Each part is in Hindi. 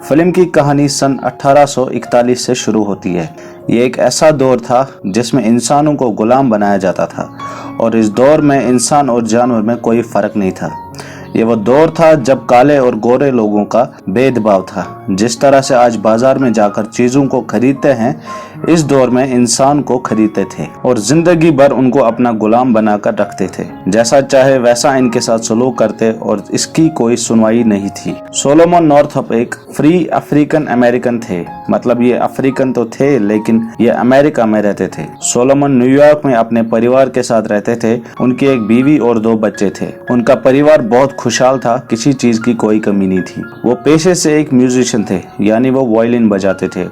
फिल्म की कहानी सन 1841 से शुरू होती है। ये एक ऐसा दौर था जिसमें इंसानों को गुलाम बनाया जाता था और इस दौर में इंसान और जानवर में कोई फर्क नहीं था। ये वो दौर था जब काले और गोरे लोगों का भेदभाव था। जिस तरह से आज बाजार में जाकर चीजों को खरीदते हैं, इस दौर में इंसान को खरीदते थे और जिंदगी भर उनको अपना गुलाम बनाकर रखते थे। जैसा चाहे वैसा इनके साथ सलूक करते और इसकी कोई सुनवाई नहीं थी। सोलोमन नॉर्थअप एक फ्री अफ्रीकन अमेरिकन थे। मतलब ये अफ्रीकन तो थे लेकिन ये अमेरिका में रहते थे। सोलोमन न्यूयॉर्क में अपने परिवार के साथ रहते थे। उनकी एक बीवी और 2 बच्चे थे। उनका परिवार बहुत खुशहाल था, किसी चीज की कोई कमी नहीं थी। वो पेशे से एक म्यूजिशियन थे, यानी वो वायलिन बजाते थे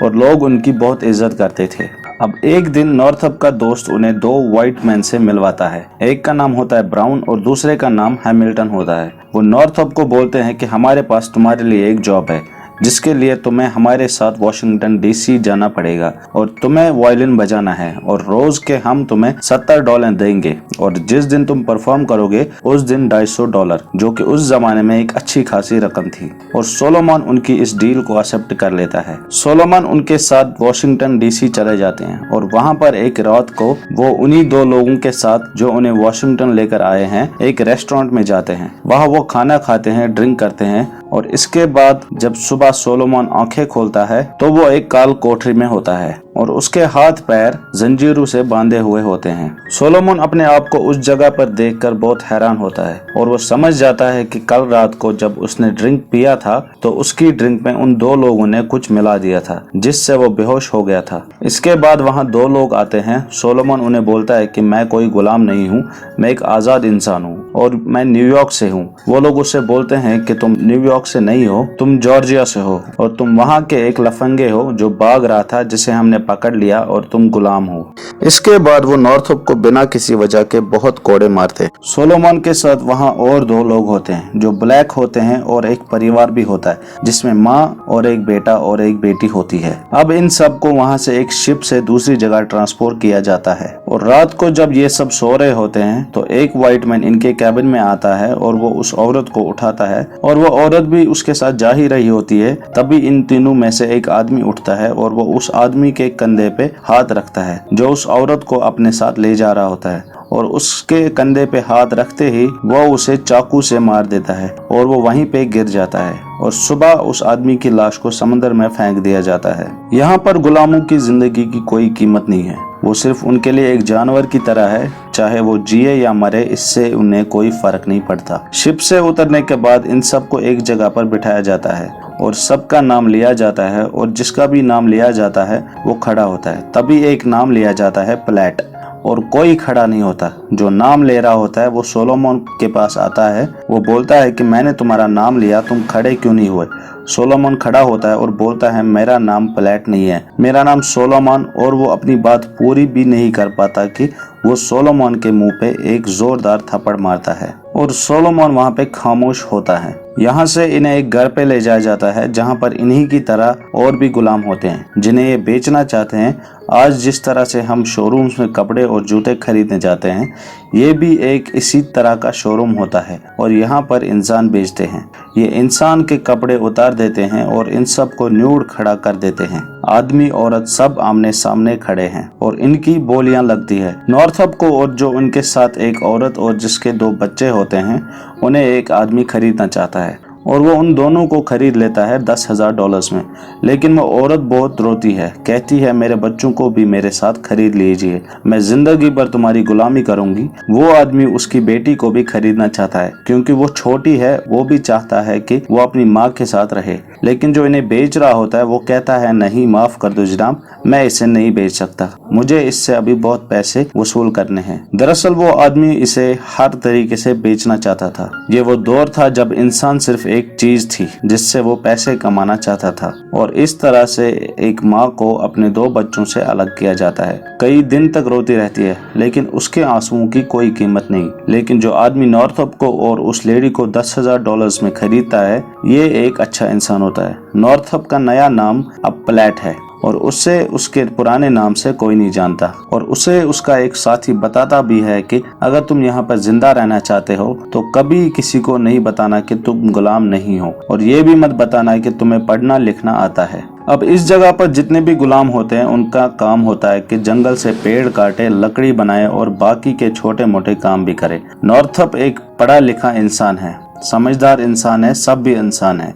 और लोग उनकी बहुत इज्जत करते थे। अब एक दिन नॉर्थअप का दोस्त उन्हें 2 व्हाइट मैन से मिलवाता है। एक का नाम होता है ब्राउन और दूसरे का नाम हैमिल्टन होता है। वो नॉर्थअप को बोलते हैं कि हमारे पास तुम्हारे लिए एक जॉब है जिसके लिए तुम्हें हमारे साथ वॉशिंगटन डीसी जाना पड़ेगा और तुम्हें वायलिन बजाना है और रोज के हम तुम्हें $70 देंगे और जिस दिन तुम परफॉर्म करोगे उस दिन $250, जो कि उस जमाने में एक अच्छी खासी रकम थी। और सोलोमन उनकी इस डील को एक्सेप्ट कर लेता है। सोलोमन उनके साथ वॉशिंगटन डीसी चले जाते हैं और वहाँ पर एक रात को वो उन्हीं 2 लोगों के साथ जो उन्हें वॉशिंगटन लेकर आए हैं एक रेस्टोरेंट में जाते हैं। वहाँ वो खाना खाते हैं, ड्रिंक करते हैं और इसके बाद जब सुबह सोलोमन आंखें खोलता है तो वो एक काल कोठरी में होता है और उसके हाथ पैर जंजीरों से बांधे हुए होते हैं। सोलोमन अपने आप को उस जगह पर देखकर बहुत हैरान होता है और वो समझ जाता है कि कल रात को जब उसने ड्रिंक पिया था तो उसकी ड्रिंक में उन 2 लोगों ने कुछ मिला दिया था जिससे वो बेहोश हो गया था। इसके बाद वहाँ 2 लोग आते हैं। सोलोमन उन्हें बोलता है कि मैं कोई गुलाम नहीं हूँ, मैं एक आजाद इंसान हूँ और मैं न्यूयॉर्क से हूँ। वो लोग उससे बोलते हैं कि तुम न्यूयॉर्क से नहीं हो, तुम जॉर्जिया से हो और तुम वहाँ के एक लफंगे हो जो भाग रहा था जिसे हमने पकड़ लिया और तुम गुलाम हो। इसके बाद वो नॉर्थअप को बिना किसी वजह के बहुत कोड़े मारते। सोलोमन के साथ वहाँ और 2 लोग होते हैं जो ब्लैक होते हैं और एक परिवार भी होता है जिसमें माँ और एक बेटा और एक बेटी होती है। अब इन सब को वहाँ से एक शिप से दूसरी जगह ट्रांसपोर्ट किया जाता है और रात को जब ये सब सो रहे होते हैं तो एक व्हाइट मैन इनके कैबिन में आता है और वो उस औरत को उठाता है और वो औरत भी उसके साथ जा ही रही होती है। तभी इन तीनों में से एक आदमी उठता है और वो उस आदमी के कंधे पे हाथ रखता है जो उस औरत को अपने साथ ले जा रहा होता है और उसके कंधे पे हाथ रखते ही वो उसे चाकू से मार देता है और वो वहीं पे गिर जाता है और सुबह उस आदमी की लाश को समंदर में फेंक दिया जाता है। यहाँ पर गुलामों की जिंदगी की कोई कीमत नहीं है। वो सिर्फ उनके लिए एक जानवर की तरह है, चाहे वो जिए या मरे इससे उन्हें कोई फर्क नहीं पड़ता। शिप से उतरने के बाद इन सबको एक जगह पर बिठाया जाता है और सबका नाम लिया जाता है और जिसका भी नाम लिया जाता है वो खड़ा होता है। तभी एक नाम लिया जाता है प्लेट और कोई खड़ा नहीं होता। जो नाम ले रहा होता है वो सोलोमन के पास आता है। वो बोलता है कि मैंने तुम्हारा नाम लिया, तुम खड़े क्यों नहीं हुए। सोलोमन खड़ा होता है और बोलता है मेरा नाम प्लेट नहीं है, मेरा नाम सोलोमन। और वो अपनी बात पूरी भी नहीं कर पाता कि वो सोलोमन के मुंह पे एक जोरदार थप्पड़ मारता है और सोलोमन वहाँ पे खामोश होता है। यहाँ से इन्हें एक घर पे ले जाया जाता है जहाँ पर इन्हीं की तरह और भी गुलाम होते हैं जिन्हें ये बेचना चाहते हैं। आज जिस तरह से हम शोरूम्स में कपड़े और जूते खरीदने जाते हैं, ये भी एक इसी तरह का शोरूम होता है और यहाँ पर इंसान बेचते हैं। ये इंसान के कपड़े उतार देते हैं और इन सब को न्यूड खड़ा कर देते हैं। आदमी औरत सब आमने सामने खड़े हैं और इनकी बोलियां लगती है। नॉर्थअप को और जो उनके साथ एक औरत और जिसके 2 बच्चे होते हैं उन्हें एक आदमी खरीदना चाहता है और वो उन दोनों को खरीद लेता है $10,000 में। लेकिन वो औरत बहुत रोती है, कहती है मेरे बच्चों को भी मेरे साथ खरीद लीजिए, मैं जिंदगी भर तुम्हारी गुलामी करूंगी। वो आदमी उसकी बेटी को भी खरीदना चाहता है क्योंकि वो छोटी है, वो भी चाहता है कि वो अपनी माँ के साथ रहे। लेकिन जो इन्हें बेच रहा होता है वो कहता है नहीं, माफ कर दो जनाब, मैं इसे नहीं बेच सकता, मुझे इससे अभी बहुत पैसे वसूल करने हैं। दरअसल वो आदमी इसे हर तरीके से बेचना चाहता था। ये वो दौर था जब इंसान सिर्फ एक चीज थी जिससे वो पैसे कमाना चाहता था और इस तरह से एक माँ को अपने 2 बच्चों से अलग किया जाता है। कई दिन तक रोती रहती है लेकिन उसके आंसुओं की कोई कीमत नहीं। लेकिन जो आदमी नॉर्थअप को और उस लेडी को $10,000 में खरीदता है, ये एक अच्छा इंसान होता है। नॉर्थअप का नया नाम अब प्लेट है और उससे उसके पुराने नाम से कोई नहीं जानता। और उसे उसका एक साथी बताता भी है कि अगर तुम यहाँ पर जिंदा रहना चाहते हो तो कभी किसी को नहीं बताना कि तुम गुलाम नहीं हो, और ये भी मत बताना कि तुम्हें पढ़ना लिखना आता है। अब इस जगह पर जितने भी गुलाम होते हैं उनका काम होता है कि जंगल से पेड़ काटे, लकड़ी बनाए और बाकी के छोटे मोटे काम भी करे। नॉर्थअप एक पढ़ा लिखा इंसान है, समझदार इंसान है, सभ्य इंसान है,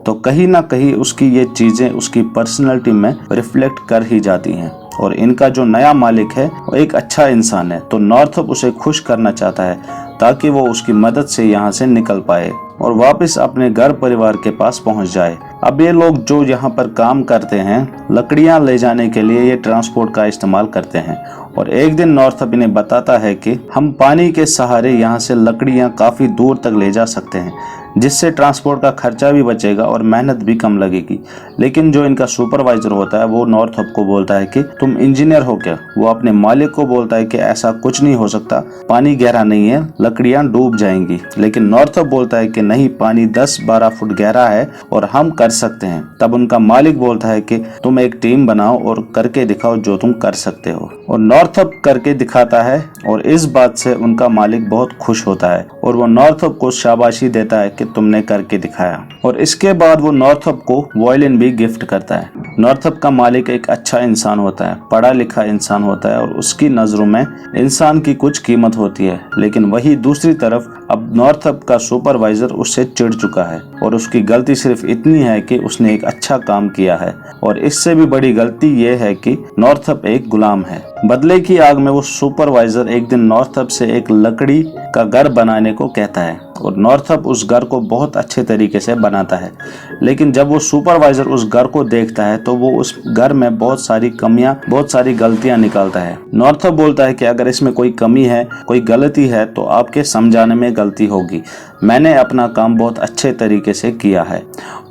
तो कहीं ना कहीं उसकी ये चीजें उसकी पर्सनैलिटी में रिफ्लेक्ट कर ही जाती हैं। और इनका जो नया मालिक है वो एक अच्छा इंसान है, तो नॉर्थअप उसे खुश करना चाहता है ताकि वो उसकी मदद से यहाँ से निकल पाए और वापस अपने घर परिवार के पास पहुँच जाए। अब ये लोग जो यहाँ पर काम करते हैं, लकड़ियाँ ले जाने के लिए ये ट्रांसपोर्ट का इस्तेमाल करते हैं। और एक दिन नॉर्थअप इन्हें बताता है कि हम पानी के सहारे यहाँ से लकड़ियाँ काफ़ी दूर तक ले जा सकते हैं, जिससे ट्रांसपोर्ट का खर्चा भी बचेगा और मेहनत भी कम लगेगी। लेकिन जो इनका सुपरवाइजर होता है वो नॉर्थअप को बोलता है कि तुम इंजीनियर हो क्या? वो अपने मालिक को बोलता है कि ऐसा कुछ नहीं हो सकता, पानी गहरा नहीं है, लकड़ियां डूब जाएंगी। लेकिन नॉर्थअप बोलता है कि नहीं, पानी 10-12 फुट गहरा है और हम कर सकते हैं। तब उनका मालिक बोलता है कि तुम एक टीम बनाओ और करके दिखाओ जो तुम कर सकते हो। और नॉर्थअप करके दिखाता है और इस बात से उनका मालिक बहुत खुश होता है और वो नॉर्थअप को शाबाशी देता है कि तुमने करके दिखाया। और इसके बाद वो नॉर्थअप को वायलिन भी गिफ्ट करता है। नॉर्थअप का मालिक एक अच्छा इंसान होता है, पढ़ा लिखा इंसान होता है और उसकी नजरों में इंसान की कुछ कीमत होती है। लेकिन वही दूसरी तरफ अब नॉर्थअप का सुपरवाइजर उससे चिढ़ चुका है और उसकी गलती सिर्फ इतनी है कि उसने एक अच्छा काम किया है, और इससे भी बड़ी गलती ये है कि नॉर्थअप एक गुलाम है। बदले की आग में वो सुपरवाइजर एक दिन नॉर्थअप से एक लकड़ी का घर बनाने को कहता है और नॉर्थअप उस घर को बहुत अच्छे तरीके से बनाता है। लेकिन जब वो सुपरवाइजर उस घर को देखता है तो वो उस घर में बहुत सारी कमियां, बहुत सारी गलतियां निकालता है। नॉर्थअप बोलता है कि अगर इसमें कोई कमी है, कोई गलती है तो आपके समझाने में गलती होगी, मैंने अपना काम बहुत अच्छे तरीके से किया है।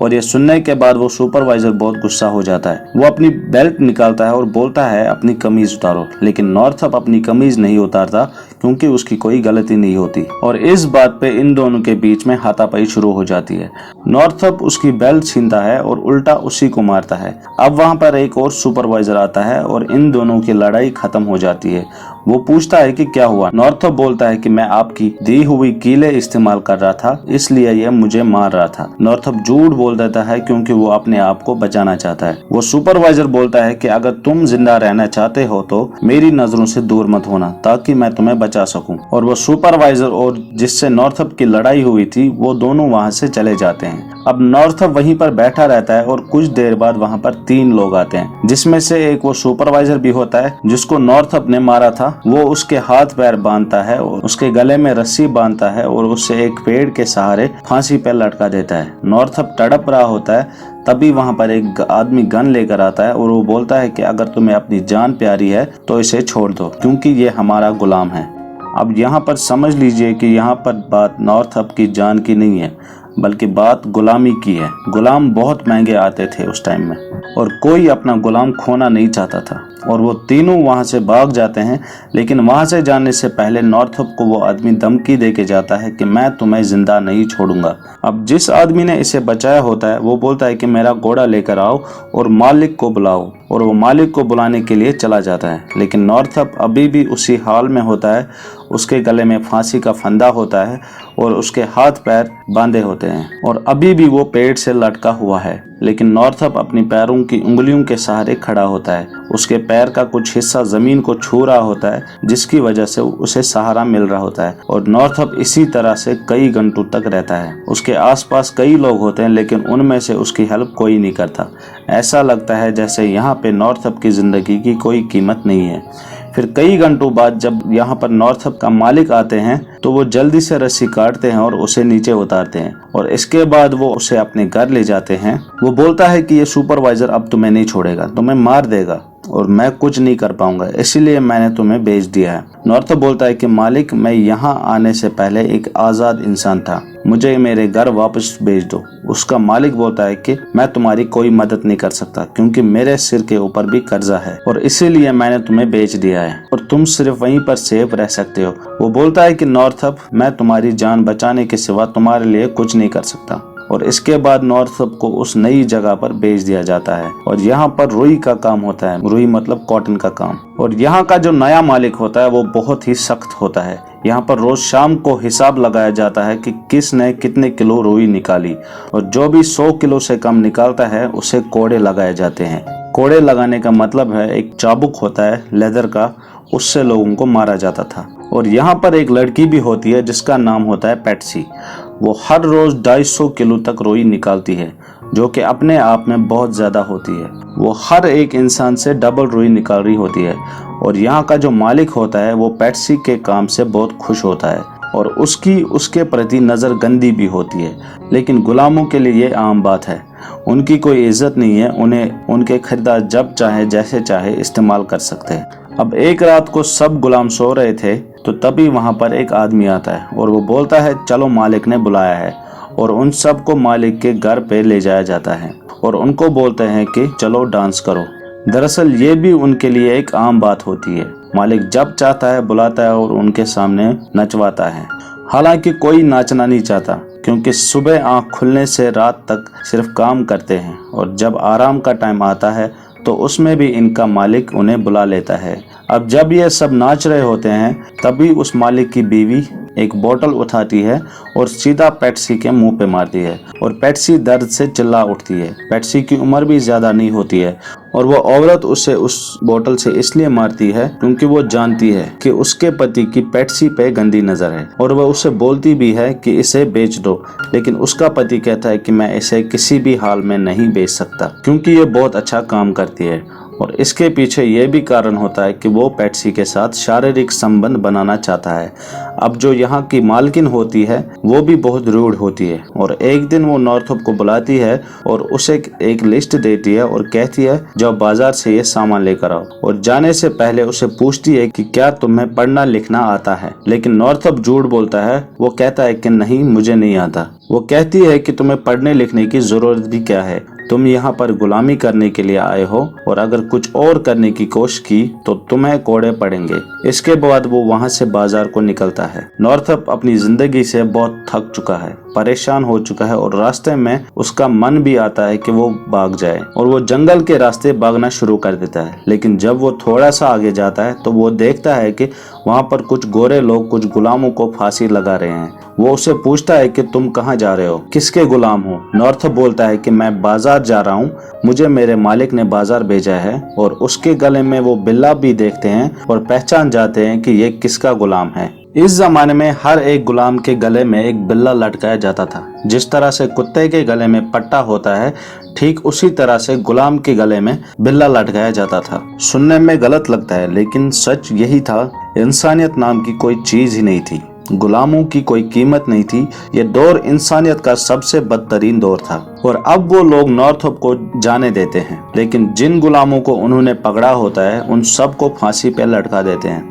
और ये सुनने के बाद वो सुपरवाइजर बहुत गुस्सा हो जाता है। वो अपनी बेल्ट निकालता है और बोलता है अपनी कमीज उतारो, लेकिन नॉर्थअप अपनी कमीज नहीं उतारता क्योंकि उसकी कोई गलती नहीं होती। और इस बात पे इन दोनों के बीच में हाथापाई शुरू हो जाती है। नॉर्थअप उसकी बेल्ट छीनता है और उल्टा उसी को मारता है। अब वहां पर एक और सुपरवाइजर आता है और इन दोनों की लड़ाई खत्म हो जाती है। वो पूछता है कि क्या हुआ। नॉर्थअप बोलता है कि मैं आपकी दी हुई कीले इस्तेमाल कर रहा था, इसलिए यह मुझे मार रहा था। नॉर्थअप झूठ बोल देता है क्योंकि वो अपने आप को बचाना चाहता है। वो सुपरवाइजर बोलता है कि अगर तुम जिंदा रहना चाहते हो तो मेरी नजरों से दूर मत होना ताकि मैं तुम्हें बचा सकूं। और वो सुपरवाइजर और जिससे नॉर्थअप की लड़ाई हुई थी वो दोनों वहां से चले जाते हैं। अब नॉर्थअप वहीं पर बैठा रहता है और कुछ देर बाद वहां पर 3 लोग आते हैं, जिसमें से एक वो सुपरवाइजर भी होता है जिसको नॉर्थअप ने मारा था। वो उसके हाथ पैर बांधता है और उसके गले में रस्सी बांधता है और उससे एक पेड़ के सहारे फांसी पर लटका देता है। नॉर्थअप तड़प रहा होता है, तभी वहां पर एक आदमी गन लेकर आता है और वो बोलता है कि अगर तुम्हें अपनी जान प्यारी है तो इसे छोड़ दो क्योंकि ये हमारा गुलाम है। अब यहाँ पर समझ लीजिए कि यहाँ पर बात नॉर्थअप की जान की नहीं है बल्कि बात गुलामी की है। गुलाम बहुत महंगे आते थे उस टाइम में और कोई अपना गुलाम खोना नहीं चाहता था। और वो तीनों वहां से भाग जाते हैं, लेकिन वहां से जाने से पहले नॉर्थअप को वो आदमी धमकी दे के जाता है कि मैं तुम्हें जिंदा नहीं छोड़ूंगा। अब जिस आदमी ने इसे बचाया होता है वो बोलता है कि मेरा घोड़ा लेकर आओ और मालिक को बुलाओ, और वो मालिक को बुलाने के लिए चला जाता है। लेकिन नॉर्थअप अभी भी उसी हाल में होता है, उसके गले में फांसी का फंदा होता है और उसके हाथ पैर बांधे होते हैं और अभी भी वो पेड़ से लटका हुआ है। लेकिन नॉर्थअप अपनी पैरों की उंगलियों के सहारे खड़ा होता है। उसके पैर का कुछ हिस्सा जमीन को छू रहा होता है जिसकी वजह से उसे सहारा मिल रहा होता है। और नॉर्थअप इसी तरह से कई घंटों तक रहता है। उसके आसपास कई लोग होते हैं लेकिन उनमें से उसकी हेल्प कोई नहीं करता। ऐसा लगता है जैसे यहाँ पे नॉर्थअप की जिंदगी की कोई कीमत नहीं है। फिर कई घंटों बाद जब यहाँ पर नॉर्थअप का मालिक आते हैं तो वो जल्दी से रस्सी काटते हैं और उसे नीचे उतारते हैं और इसके बाद वो उसे अपने घर ले जाते हैं। वो बोलता है कि ये सुपरवाइजर अब तुम्हें नहीं छोड़ेगा, तुम्हें मार देगा और मैं कुछ नहीं कर पाऊंगा, इसीलिए मैंने तुम्हें भेज दिया है। नॉर्थअप बोलता है कि मालिक, मैं यहाँ आने से पहले एक आजाद इंसान था, मुझे मेरे घर वापस भेज दो। उसका मालिक बोलता है कि मैं तुम्हारी कोई मदद नहीं कर सकता क्योंकि मेरे सिर के ऊपर भी कर्जा है और इसीलिए मैंने तुम्हें भेज दिया है और तुम सिर्फ वहीं पर सेफ रह सकते हो। वो बोलता है कि नॉर्थअप, मैं तुम्हारी जान बचाने के सिवा तुम्हारे लिए कुछ नहीं कर सकता। और इसके बाद नॉर्थअप को उस नई जगह पर भेज दिया जाता है और यहाँ पर रुई का काम होता है। रुई मतलब कॉटन का काम। और यहाँ का जो नया मालिक होता है वो बहुत ही सख्त होता है। यहाँ पर रोज शाम को हिसाब लगाया जाता है कि किसने कितने किलो रुई निकाली, और जो भी 100 किलो से कम निकालता है उसे कोड़े लगाए जाते हैं। कोड़े लगाने का मतलब है एक चाबुक होता है लेदर का, उससे लोगों को मारा जाता था। और यहाँ पर एक लड़की भी होती है जिसका नाम होता है पैट्सी। वो हर रोज 250 किलो तक रुई निकालती है, जो कि अपने आप में बहुत ज्यादा होती है। वो हर एक इंसान से डबल रुई निकाल रही होती है। और यहाँ का जो मालिक होता है वो पैट्सी के काम से बहुत खुश होता है और उसके प्रति नज़र गंदी भी होती है। लेकिन गुलामों के लिए ये आम बात है, उनकी कोई इज्जत नहीं है। उन्हें उनके खरीदार जब चाहे जैसे चाहे इस्तेमाल कर सकते हैं। अब एक रात को सब गुलाम सो रहे थे तो तभी वहाँ पर एक आदमी आता है और वो बोलता है चलो मालिक ने बुलाया है। और उन सब को मालिक के घर पे ले जाया जाता है और उनको बोलते हैं कि चलो डांस करो। दरअसल ये भी उनके लिए एक आम बात होती है। मालिक जब चाहता है बुलाता है और उनके सामने नचवाता है। हालांकि कोई नाचना नहीं चाहता, क्योंकि सुबह आंख खुलने से रात तक सिर्फ काम करते हैं और जब आराम का टाइम आता है तो उसमें भी इनका मालिक उन्हें बुला लेता है। अब जब ये सब नाच रहे होते हैं तभी उस मालिक की बीवी एक बोतल उठाती है और सीधा पैट्सी के मुंह पे मारती है और पैट्सी दर्द से चिल्ला उठती है। पैट्सी की उम्र भी ज्यादा नहीं होती है और वो औरत उसे उस बोतल से इसलिए मारती है क्योंकि वो जानती है कि उसके पति की पैट्सी पे गंदी नजर है और वह उसे बोलती भी है कि इसे बेच दो। लेकिन उसका पति कहता है कि मैं इसे किसी भी हाल में नहीं बेच सकता क्योंकि ये बहुत अच्छा काम करती है। और इसके पीछे ये भी कारण होता है कि वो पैट्सी के साथ शारीरिक संबंध बनाना चाहता है। अब जो यहाँ की मालकिन होती है वो भी बहुत रूड होती है और एक दिन वो नॉर्थअप को बुलाती है और उसे एक लिस्ट देती है और कहती है जाओ बाजार से ये सामान लेकर आओ। और जाने से पहले उसे पूछती है कि क्या तुम्हें पढ़ना लिखना आता है। लेकिन नॉर्थअप झूठ बोलता है। वो कहता है कि नहीं मुझे नहीं आता। वो कहती है कि तुम्हें पढ़ने लिखने की जरूरत भी क्या है, तुम यहाँ पर गुलामी करने के लिए आए हो और अगर कुछ और करने की कोशिश की तो तुम्हें कोड़े पड़ेंगे। इसके बाद वो वहाँ से बाजार को निकलता है। नॉर्थअप अपनी जिंदगी से बहुत थक चुका है, परेशान हो चुका है और रास्ते में उसका मन भी आता है कि वो भाग जाए और वो जंगल के रास्ते भागना शुरू कर देता है। लेकिन जब वो थोड़ा सा आगे जाता है तो वो देखता है कि वहाँ पर कुछ गोरे लोग कुछ गुलामों को फांसी लगा रहे हैं। वो उसे पूछता है कि तुम कहाँ जा रहे हो, किसके गुलाम हो। नॉर्थअप बोलता है कि मैं बाजार जा रहा हूँ, मुझे मेरे मालिक ने बाजार भेजा है। और उसके गले में वो बिल्ला भी देखते हैं और पहचान जाते हैं कि ये किसका गुलाम है। इस जमाने में हर एक गुलाम के गले में एक बिल्ला लटकाया जाता था। जिस तरह से कुत्ते के गले में पट्टा होता है ठीक उसी तरह से गुलाम के गले में बिल्ला लटकाया जाता था। सुनने में गलत लगता है लेकिन सच यही था। इंसानियत नाम की कोई चीज ही नहीं थी, गुलामों की कोई कीमत नहीं थी। ये दौर इंसानियत का सबसे बदतरीन दौर था और अब वो लोग नॉर्थअप को जाने देते हैं। लेकिन जिन गुलामों को उन्होंने पकड़ा होता है उन सब को फांसी पे लटका देते हैं।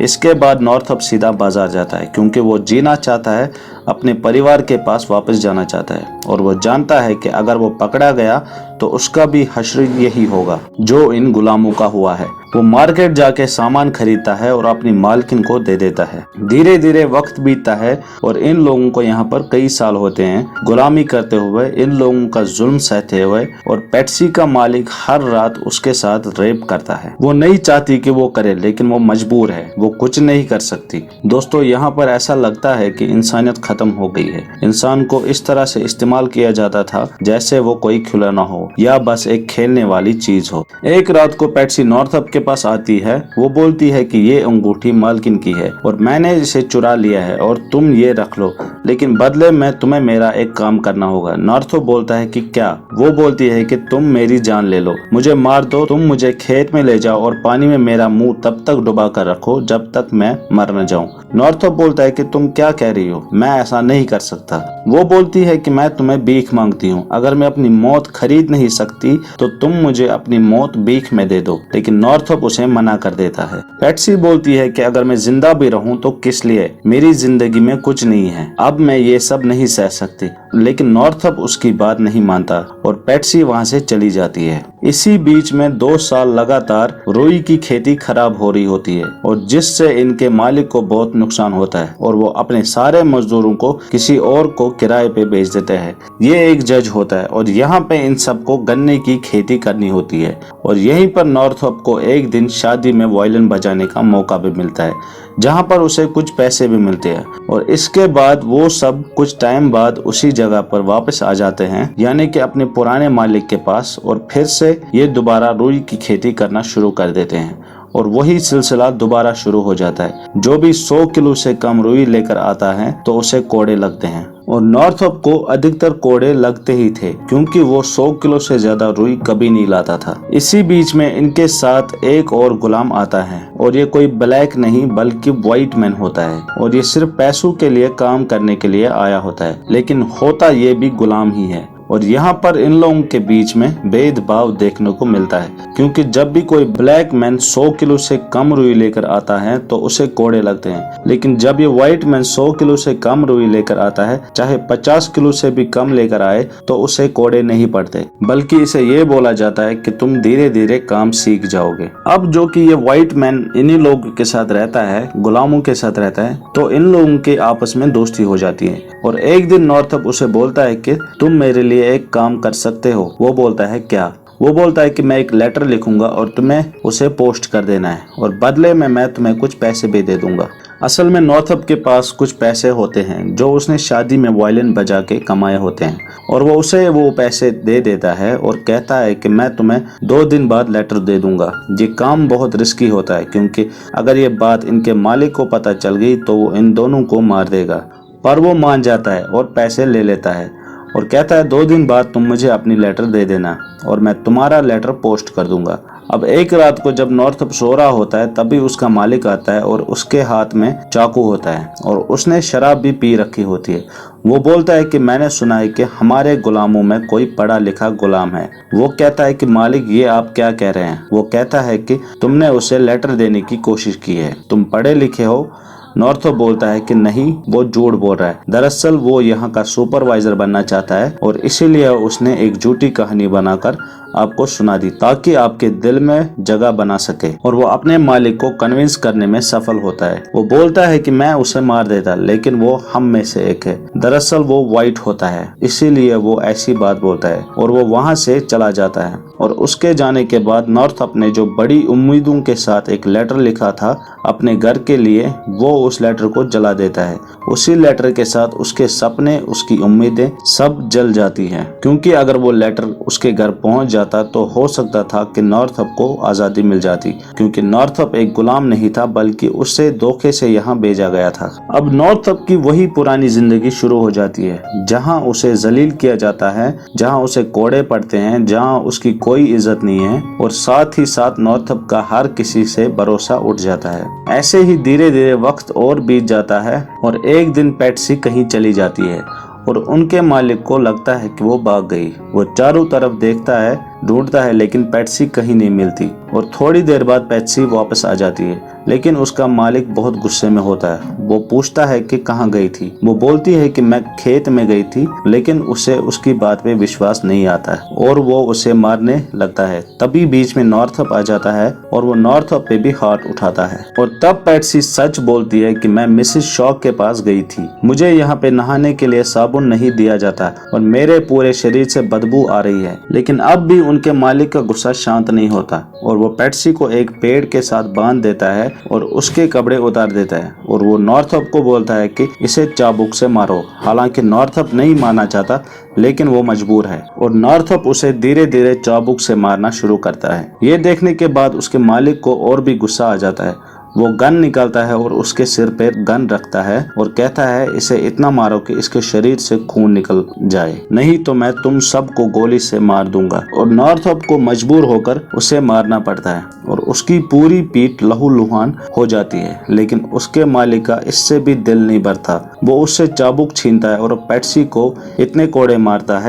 इसके बाद नॉर्थअप सीधा बाजार जाता है क्योंकि वो जीना चाहता है, अपने परिवार के पास वापस जाना चाहता है और वो जानता है कि अगर वो पकड़ा गया तो उसका भी हश्र यही होगा जो इन गुलामों का हुआ है। वो मार्केट जाके सामान खरीदता है और अपनी मालकिन को दे देता है। धीरे धीरे वक्त बीतता है और इन लोगों को यहाँ पर कई साल होते हैं गुलामी करते हुए, इन लोगों का जुल्म सहते हुए। और पैट्सी का मालिक हर रात उसके साथ रेप करता है। वो नहीं चाहती कि वो करे लेकिन वो मजबूर है, वो कुछ नहीं कर सकती। दोस्तों यहाँ पर ऐसा लगता है कि इंसानियत खत्म हो गई है। इंसान को इस तरह से इस्तेमाल किया जाता था जैसे वो कोई खिलौना हो या बस एक खेलने वाली चीज हो। एक रात को पैट्सी नॉर्थअप के पास आती है। वो बोलती है कि ये अंगूठी मालकिन की है और मैंने इसे चुरा लिया है और तुम ये रख लो, लेकिन बदले में तुम्हें मेरा एक काम करना होगा। नॉर्थअप बोलता है कि क्या? वो बोलती है कि तुम मेरी जान ले लो, मुझे मार दो, तुम मुझे खेत में ले जाओ और पानी में मेरा मुंह तब तक डुबा कर रखो जब तक मैं मर न जाऊं। नॉर्थअप बोलता है कि तुम क्या कह रही हो, मैं ऐसा नहीं कर सकता। वो बोलती है कि मैं तुम्हें भीख मांगती हूँ, अगर मैं अपनी मौत खरीद नहीं सकती तो तुम मुझे अपनी मौत भीख में दे दो। लेकिन नॉर्थअप नॉर्थअप उसे मना कर देता है। पैट्सी बोलती है कि अगर मैं जिंदा भी रहूं तो किस लिए, मेरी जिंदगी में कुछ नहीं है, अब मैं ये सब नहीं सह सकती। लेकिन नॉर्थअप उसकी बात नहीं मानता और पैट्सी वहाँ से चली जाती है। इसी बीच में 2 साल लगातार रुई की खेती खराब हो रही होती है और जिससे इनके मालिक को बहुत नुकसान होता है और वो अपने सारे मजदूरों को किसी और को किराए पे बेच देते हैं। ये एक जज होता है और यहाँ पे इन सबको गन्ने की खेती करनी होती है और यहीं पर नॉर्थअप को एक दिन शादी में वायलिन बजाने का मौका भी मिलता है, जहाँ पर उसे कुछ पैसे भी मिलते हैं और इसके बाद वो सब कुछ टाइम बाद उसी जगह पर वापस आ जाते हैं, यानी कि अपने पुराने मालिक के पास, और फिर से ये दोबारा रुई की खेती करना शुरू कर देते हैं और वही सिलसिला दोबारा शुरू हो जाता है। जो भी 100 किलो से कम रुई लेकर आता है तो उसे कोड़े लगते हैं और नॉर्थअप को अधिकतर कोड़े लगते ही थे क्योंकि वो 100 किलो से ज्यादा रुई कभी नहीं लाता था। इसी बीच में इनके साथ एक और गुलाम आता है और ये कोई ब्लैक नहीं बल्कि व्हाइट मैन होता है और ये सिर्फ पैसों के लिए काम करने के लिए आया होता है, लेकिन होता ये भी गुलाम ही है। और यहाँ पर इन लोगों के बीच में भेदभाव देखने को मिलता है क्योंकि जब भी कोई ब्लैक मैन 100 किलो से कम रुई लेकर आता है तो उसे कोड़े लगते हैं, लेकिन जब ये व्हाइट मैन 100 किलो से कम रुई लेकर आता है, चाहे 50 किलो से भी कम लेकर आए, तो उसे कोड़े नहीं पड़ते, बल्कि इसे ये बोला जाता है कि तुम धीरे धीरे काम सीख जाओगे। अब जो कि ये व्हाइट मैन इन्हीं लोगों के साथ रहता है, गुलामों के साथ रहता है, तो इन लोगों के आपस में दोस्ती हो जाती है और एक दिन नॉर्थअप उसे बोलता है कि तुम मेरे लिए एक काम कर सकते हो। वो बोलता है क्या? वो बोलता है कि मैं एक लेटर लिखूंगा और तुम्हें उसे पोस्ट कर देना है और बदले में मैं तुम्हें कुछ पैसे भी दे दूंगा। असल में नॉर्थअप के पास कुछ पैसे होते हैं जो उसने शादी में वायलिन बजा के कमाए होते हैं और वो उसे वो पैसे दे देता है और कहता है कि मैं तुम्हें 2 दिन बाद लेटर दे दूंगा। ये काम बहुत रिस्की होता है क्योंकि अगर ये बात इनके मालिक को पता चल गई तो वो इन दोनों को मार देगा, पर वो मान जाता है और पैसे ले लेता है और कहता है 2 दिन बाद तुम मुझे अपनी लेटर दे देना और मैं तुम्हारा लेटर पोस्ट कर दूंगा। अब एक रात को जब नॉर्थअप सो रहा होता है तभी उसका मालिक आता है और उसके हाथ में चाकू होता है और उसने शराब भी पी रखी होती है। वो बोलता है कि मैंने सुना है कि हमारे गुलामों में कोई पढ़ा लिखा गुलाम है। वो कहता है कि मालिक ये आप क्या कह रहे हैं? वो कहता है कि तुमने उसे लेटर देने की कोशिश की है, तुम पढ़े लिखे हो। नॉर्थअप बोलता है कि नहीं, वो झूठ बोल रहा है। दरअसल वो यहाँ का सुपरवाइजर बनना चाहता है और इसीलिए उसने एक झूठी कहानी बनाकर आपको सुना दी ताकि आपके दिल में जगह बना सके और वो अपने मालिक को कन्विंस करने में सफल होता है। वो बोलता है कि मैं उसे मार देता, लेकिन वो हम में से एक है। दरअसल वो व्हाइट होता है, इसीलिए वो ऐसी बात बोलता है और वो वहाँ से चला जाता है। और उसके जाने के बाद नॉर्थअप ने जो बड़ी उम्मीदों के साथ एक लेटर लिखा था अपने घर के लिए, वो उस लेटर को जला देता है। उसी लेटर के साथ उसके सपने, उसकी उम्मीदें सब जल जाती हैं क्योंकि अगर वो लेटर उसके घर पहुंच जाता तो हो सकता था कि नॉर्थअप को आजादी मिल जाती, क्योंकि नॉर्थअप एक गुलाम नहीं था बल्कि उससे धोखे से यहाँ भेजा गया था। अब नॉर्थअप की वही पुरानी जिंदगी शुरू हो जाती है जहाँ उसे जलील किया जाता है, जहाँ उसे कोड़े पड़ते हैं, जहाँ उसकी कोई इज्जत नहीं है और साथ ही साथ नॉर्थअप का हर किसी से भरोसा उठ जाता है। ऐसे ही धीरे धीरे वक्त और बीत जाता है और एक दिन पैट्सी कहीं चली जाती है और उनके मालिक को लगता है कि वो भाग गई। वो चारों तरफ देखता है, ढूंढता है, लेकिन पैट्सी कहीं नहीं मिलती और थोड़ी देर बाद पैट्सी वापस आ जाती है, लेकिन उसका मालिक बहुत गुस्से में होता है। वो पूछता है कि कहाँ गई थी? वो बोलती है कि मैं खेत में गई थी, लेकिन उसे उसकी बात पे विश्वास नहीं आता है और वो उसे मारने लगता है। तभी बीच में नॉर्थअप आ जाता है और वो नॉर्थअप पे भी हाथ उठाता है और तब पैट्सी सच बोलती है कि मैं मिसेस शॉक के पास गई थी, मुझे यहाँ पे नहाने के लिए साबुन नहीं दिया जाता और मेरे पूरे शरीर से बदबू आ रही है। लेकिन अब भी उनके मालिक का गुस्सा शांत नहीं होता और वो पैट्सी को एक पेड़ के साथ बांध देता है और उसके कपड़े उतार देता है और वो नॉर्थअप को बोलता है कि इसे चाबुक से मारो। हालांकि नॉर्थअप नहीं मानना चाहता, लेकिन वो मजबूर है और नॉर्थअप उसे धीरे धीरे चाबुक से मारना शुरू करता है। ये देखने के बाद उसके मालिक को और भी गुस्सा आ जाता है। वो गन निकालता है और उसके सिर पे गन रखता है और कहता है इसे इतना मारो कि इसके शरीर से खून निकल जाए, नहीं तो मैं तुम सबको गोली से मार दूंगा। और नॉर्थअप को मजबूर होकर उसे मारना पड़ता है और उसकी पूरी पीठ लहूलुहान हो जाती है, लेकिन उसके मालिक का इससे भी दिल नहीं भरता। वो उससे चाबुक छीनता है और पेट्सी को इतने कोड़े मारता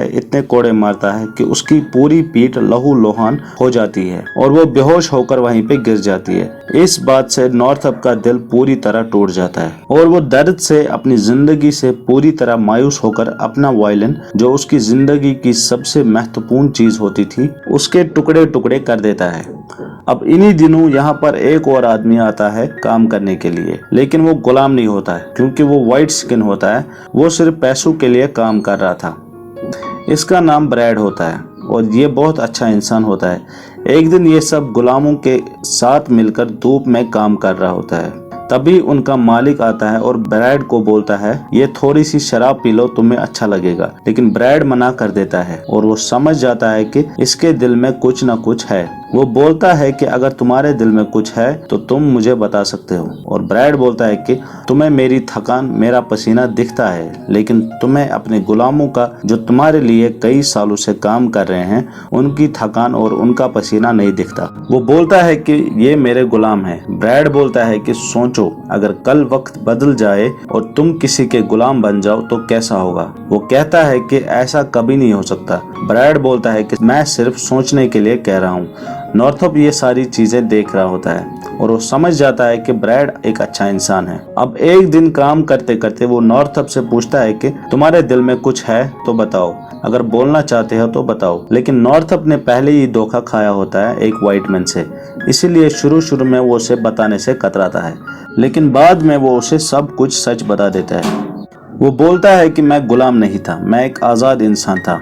है कि उसकी पूरी पीठ लहूलुहान हो जाती है और वो बेहोश होकर वहीं पे गिर जाती है। इस बात से नॉर्थअप का दिल पूरी तरह टूट जाता है और वो दर्द से अपनी जिंदगी से पूरी तरह मायूस होकर अपना वायलिन, जो उसकी जिंदगी की सबसे महत्वपूर्ण चीज होती थी, उसके टुकड़े टुकड़े कर देता है। अब इन्हीं दिनों यहाँ पर एक और आदमी आता है काम करने के लिए, लेकिन वो गुलाम नहीं होता है क्योंकि वो वाइट स्किन होता है। वो सिर्फ पैसों के लिए काम कर रहा था। इसका नाम ब्रैड होता है और ये बहुत अच्छा इंसान होता है। एक दिन ये सब गुलामों के साथ मिलकर धूप में काम कर रहा होता है। तभी उनका मालिक आता है और ब्रैड को बोलता है ये थोड़ी सी शराब पी लो, तुम्हें अच्छा लगेगा। लेकिन ब्रैड मना कर देता है और वो समझ जाता है कि इसके दिल में कुछ न कुछ है। वो बोलता है कि अगर तुम्हारे दिल में कुछ है तो तुम मुझे बता सकते हो। और ब्रैड बोलता है कि तुम्हें मेरी थकान, मेरा पसीना दिखता है, लेकिन तुम्हें अपने गुलामों का, जो तुम्हारे लिए कई सालों से काम कर रहे हैं, उनकी थकान और उनका पसीना नहीं दिखता। वो बोलता है कि ये मेरे गुलाम हैं। ब्रैड बोलता है कि सोचो, अगर कल वक्त बदल जाए और तुम किसी के गुलाम बन जाओ तो कैसा होगा। वो कहता है कि ऐसा कभी नहीं हो सकता। ब्रैड बोलता है कि मैं सिर्फ सोचने के लिए कह रहा हूँ। नॉर्थअप ये सारी चीजें देख रहा होता है और वो समझ जाता है कि ब्रैड एक अच्छा इंसान है। अब एक दिन काम करते करते वो नॉर्थअप से पूछता है कि तुम्हारे दिल में कुछ है तो बताओ, अगर बोलना चाहते हो तो बताओ। लेकिन नॉर्थअप ने पहले ही धोखा खाया होता है एक व्हाइट मैन से, इसीलिए शुरू में वो उसे बताने से कतराता है, लेकिन बाद में वो उसे सब कुछ सच बता देता है। वो बोलता है कि मैं गुलाम नहीं था, मैं एक आज़ाद इंसान था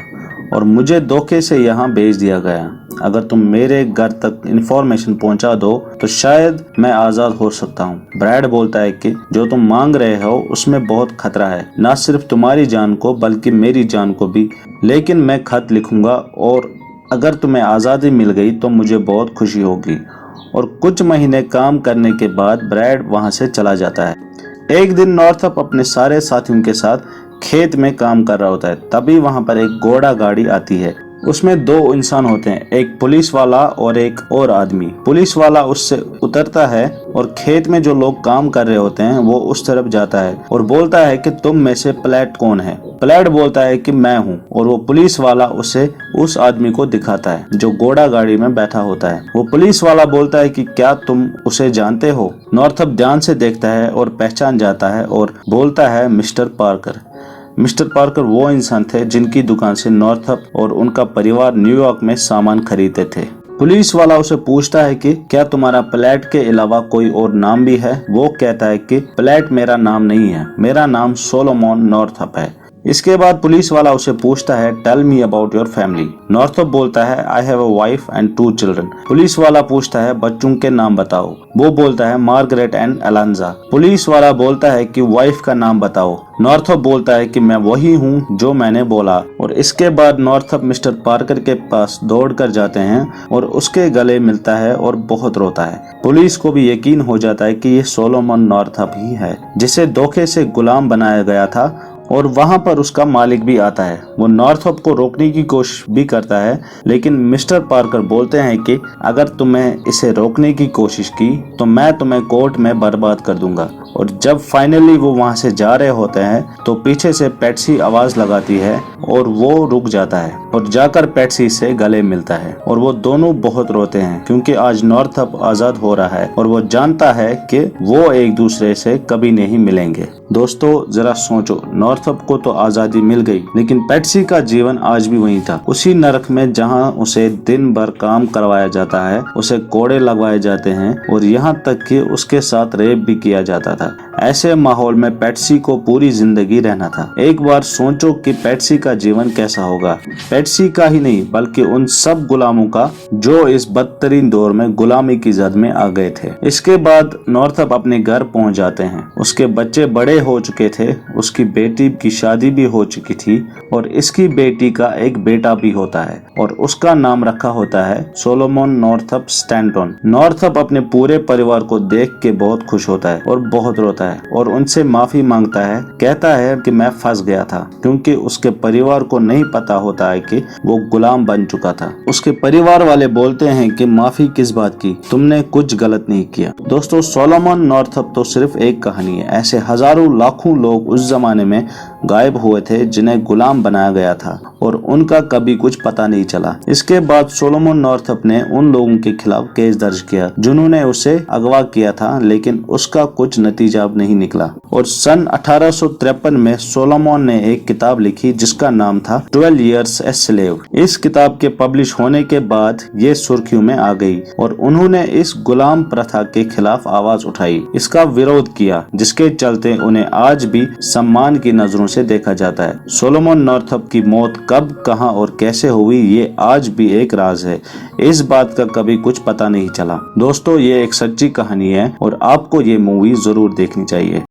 और मुझे धोखे से यहाँ भेज दिया गया। अगर तुम मेरे घर तक इंफॉर्मेशन पहुंचा दो तो शायद मैं आज़ाद हो सकता हूँ। ब्रैड बोलता है कि जो तुम मांग रहे हो उसमें बहुत खतरा है, ना सिर्फ तुम्हारी जान को बल्कि मेरी जान को भी। लेकिन मैं खत लिखूंगा और अगर तुम्हें आज़ादी मिल गई तो मुझे बहुत खुशी होगी। और कुछ महीने काम करने के बाद ब्रैड वहाँ से चला जाता है। एक दिन नॉर्थअप अपने सारे साथियों के साथ खेत में काम कर रहा होता है। तभी वहाँ पर एक घोड़ा गाड़ी आती है। उसमें दो इंसान होते हैं, एक पुलिस वाला और एक और आदमी। पुलिस वाला उससे उतरता है और खेत में जो लोग काम कर रहे होते हैं वो उस तरफ जाता है और बोलता है कि तुम में से प्लेट कौन है। प्लेट बोलता है कि मैं हूँ और वो पुलिस वाला उसे उस आदमी को दिखाता है जो घोड़ा गाड़ी में बैठा होता है। वो पुलिस वाला बोलता है कि क्या तुम उसे जानते हो। नॉर्थअप ध्यान से देखता है और पहचान जाता है और बोलता है मिस्टर पार्कर। मिस्टर पार्कर वो इंसान थे जिनकी दुकान से नॉर्थअप और उनका परिवार न्यूयॉर्क में सामान खरीदते थे। पुलिस वाला उसे पूछता है कि क्या तुम्हारा प्लेट के अलावा कोई और नाम भी है। वो कहता है कि प्लेट मेरा नाम नहीं है, मेरा नाम सोलोमन नॉर्थअप है। इसके बाद पुलिस वाला उसे पूछता है tell me about your family. नॉर्थअप बोलता है I have a wife and 2 children. Police वाला पूछता है बच्चों के नाम बताओ। वो बोलता है मार्गरेट एंड अलांजा। पुलिस वाला बोलता है कि वाइफ का नाम बताओ। नॉर्थअप बोलता है कि मैं वही हूँ जो मैंने बोला। और इसके बाद नॉर्थअप मिस्टर पार्कर के पास दौड़ कर जाते हैं और उसके गले मिलता है और बहुत रोता है। पुलिस को भी यकीन हो जाता है कि ये सोलोमन नॉर्थअप ही है जिसे धोखे से गुलाम बनाया गया था। और वहां पर उसका मालिक भी आता है। वो नॉर्थअप को रोकने की कोशिश भी करता है, लेकिन मिस्टर पार्कर बोलते हैं कि अगर तुम्हें इसे रोकने की कोशिश की तो मैं तुम्हें कोर्ट में बर्बाद कर दूंगा। और जब फाइनली वो वहां से जा रहे होते हैं तो पीछे से पेट्सी आवाज लगाती है और वो रुक जाता है और जाकर पेट्सी से गले मिलता है। और वो दोनों बहुत रोते हैं क्योंकि आज नॉर्थअप आजाद हो रहा है और वो जानता है कि वो एक दूसरे से कभी नहीं मिलेंगे। दोस्तों जरा सोचो, नॉर्थअप को तो आजादी मिल गई, लेकिन पेट्सी का जीवन आज भी वही था, उसी नरक में जहां उसे दिन भर काम करवाया जाता है, उसे कोड़े लगवाए जाते हैं और यहाँ तक कि उसके साथ रेप भी किया जाता था। था। ऐसे माहौल में पैट्सी को पूरी जिंदगी रहना था। एक बार सोचो कि पैट्सी का जीवन कैसा होगा। पैट्सी का ही नहीं बल्कि उन सब गुलामों का जो इस बदतरीन दौर में गुलामी की जद में आ गए थे। इसके बाद नॉर्थअप अपने घर पहुंच जाते हैं। उसके बच्चे बड़े हो चुके थे, उसकी बेटी की शादी भी हो चुकी थी और इसकी बेटी का एक बेटा भी होता है और उसका नाम रखा होता है सोलोमन नॉर्थअप स्टैंटन। नॉर्थअप अपने पूरे परिवार को देख के बहुत खुश होता है और बहुत रोता है और उनसे माफी मांगता है। कहता है कि मैं फंस गया था, क्योंकि उसके परिवार को नहीं पता होता है कि वो गुलाम बन चुका था। उसके परिवार वाले बोलते हैं कि माफी किस बात की, तुमने कुछ गलत नहीं किया। दोस्तों, सोलोमन नॉर्थअप तो सिर्फ एक कहानी है। ऐसे हजारों लाखों लोग उस जमाने में गायब हुए थे जिन्हें गुलाम बनाया गया था और उनका कभी कुछ पता नहीं चला। इसके बाद सोलोमन नॉर्थअप ने उन लोगों के खिलाफ केस दर्ज किया जिन्होंने उसे अगवा किया था, लेकिन उसका कुछ नतीजा नहीं निकला। और सन 1853 में सोलोमन ने एक किताब लिखी जिसका नाम था 12 Years a Slave। इस किताब के पब्लिश होने के बाद ये सुर्खियों में आ गई और उन्होंने इस गुलाम प्रथा के खिलाफ आवाज उठाई, इसका विरोध किया, जिसके चलते उन्हें आज भी सम्मान की नजरों से देखा जाता है। सोलोमन नॉर्थअप की मौत कब, कहां और कैसे हुई ये आज भी एक राज है। इस बात का कभी कुछ पता नहीं चला। दोस्तों, ये एक सच्ची कहानी है और आपको ये मूवी जरूर देखनी चाहिए।